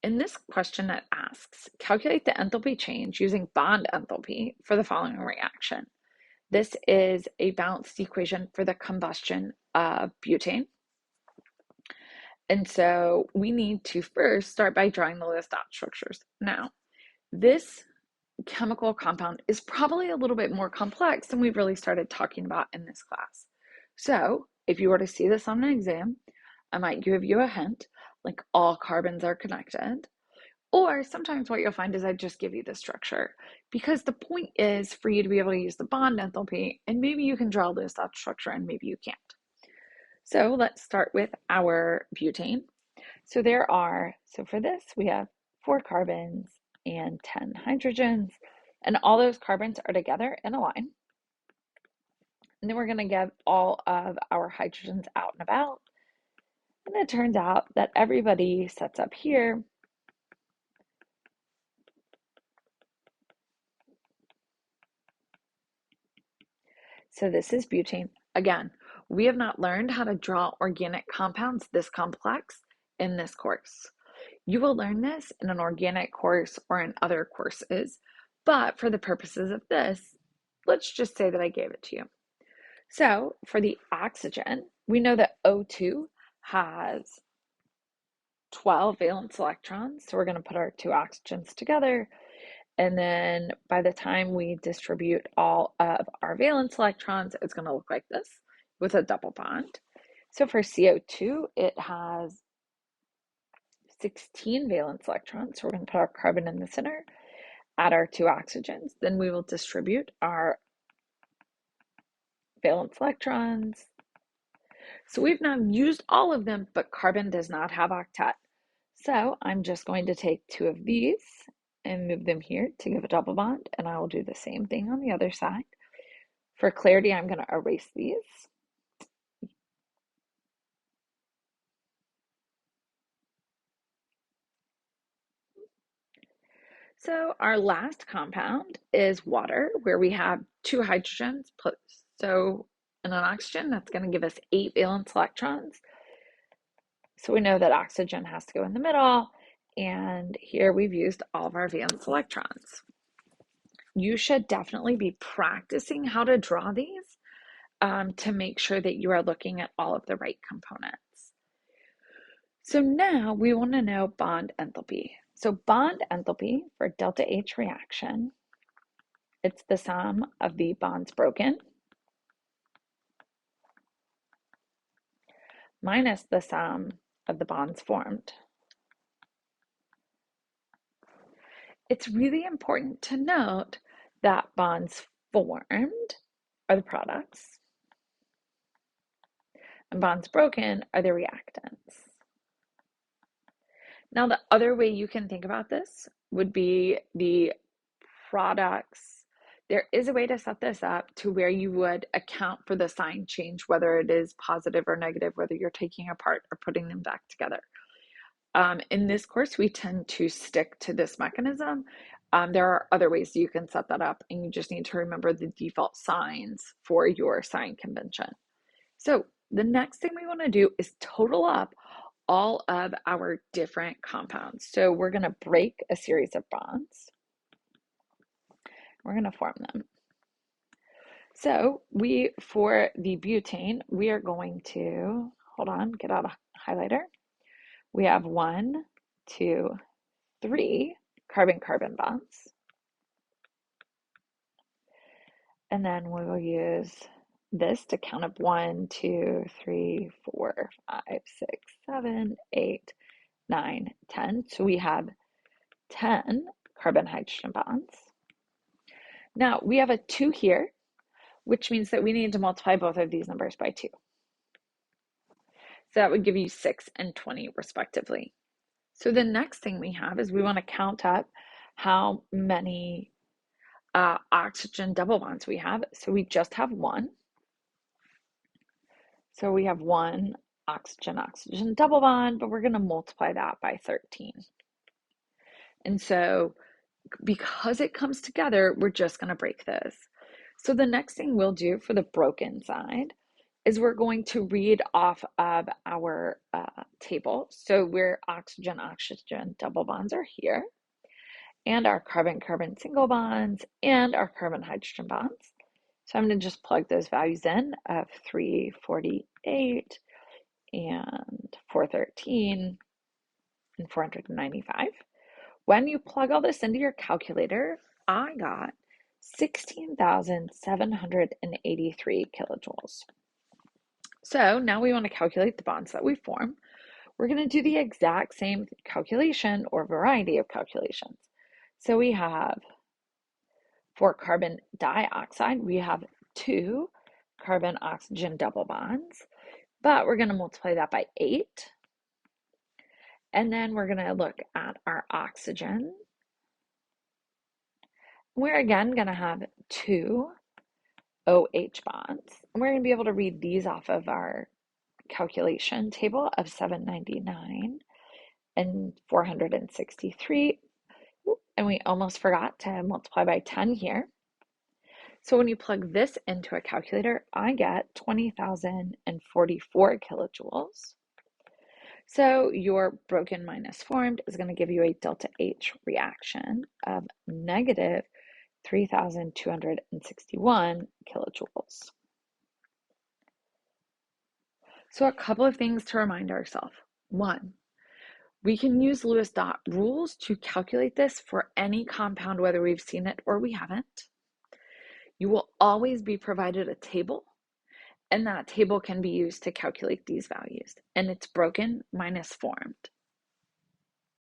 In this question, it asks, calculate the enthalpy change using bond enthalpy for the following reaction. This is a balanced equation for the combustion of butane. And so we need to first start by drawing the list dot structures. Now, this chemical compound is probably a little bit more complex than we've really started talking about in this class. So if you were to see this on an exam, I might give you a hint, like all carbons are connected. Or sometimes what you'll find is I just give you the structure, because the point is for you to be able to use the bond enthalpy, and maybe you can draw this out structure and maybe you can't. So let's start with our butane. So for this, we have 4 carbons and 10 hydrogens, and all those carbons are together in a line. And then we're going to get all of our hydrogens out and about. And it turns out that everybody sets up here. So this is butane. Again, we have not learned how to draw organic compounds this complex in this course. You will learn this in an organic course or in other courses, but for the purposes of this, let's just say that I gave it to you. So for the oxygen, we know that O2 has 12 valence electrons. So we're going to put our 2 oxygens together. And then by the time we distribute all of our valence electrons, it's going to look like this with a double bond. So for CO2, it has 16 valence electrons. So we're going to put our carbon in the center, add our 2 oxygens. Then we will distribute our valence electrons. So we've now used all of them, but carbon does not have octet. So I'm just going to take 2 of these and move them here to give a double bond, and I will do the same thing on the other side. For clarity, I'm going to erase these. So our last compound is water, where we have 2 hydrogens. So in an oxygen, that's going to give us 8 valence electrons. So we know that oxygen has to go in the middle, and here we've used all of our valence electrons. You should definitely be practicing how to draw these to make sure that you are looking at all of the right components. So now we want to know bond enthalpy. So bond enthalpy for delta H reaction, it's the sum of the bonds broken minus the sum of the bonds formed. It's really important to note that bonds formed are the products and bonds broken are the reactants. Now, the other way you can think about this would be the products. There is a way to set this up to where you would account for the sign change, whether it is positive or negative, whether you're taking apart or putting them back together. In this course, we tend to stick to this mechanism. There are other ways you can set that up, and you just need to remember the default signs for your sign convention. So the next thing we want to do is total up all of our different compounds. So we're going to break a series of bonds. We're going to form them. So for the butane, we are going to, hold on, get out a highlighter. We have 1, 2, 3 carbon-carbon bonds. And then we will use this to count up 1, 2, 3, 4, 5, 6, 7, 8, 9, 10. So we have 10 carbon-hydrogen bonds. Now we have a 2 here, which means that we need to multiply both of these numbers by 2. So that would give you 6 and 20 respectively. So the next thing we have is we want to count up how many oxygen double bonds we have. So we just have 1. So we have 1 oxygen double bond, but we're going to multiply that by 13. And so because it comes together, we're just going to break this. So the next thing we'll do for the broken side is we're going to read off of our table. So where oxygen-oxygen double bonds are here, and our carbon-carbon single bonds, and our carbon-hydrogen bonds. So I'm going to just plug those values in of 348 and 413 and 495. When you plug all this into your calculator, I got 16,783 kilojoules. So now we want to calculate the bonds that we form. We're going to do the exact same calculation or variety of calculations. So we have, for carbon dioxide, we have 2 carbon-oxygen double bonds, but we're going to multiply that by 8. And then we're going to look at our oxygen. We're again going to have 2 OH bonds. And we're going to be able to read these off of our calculation table of 799 and 463. And we almost forgot to multiply by 10 here. So when you plug this into a calculator, I get 20,044 kilojoules. So your broken minus formed is going to give you a delta H reaction of negative 3,261 kilojoules. So a couple of things to remind ourselves. 1, we can use Lewis dot rules to calculate this for any compound, whether we've seen it or we haven't. You will always be provided a table, and that table can be used to calculate these values, and it's broken minus formed.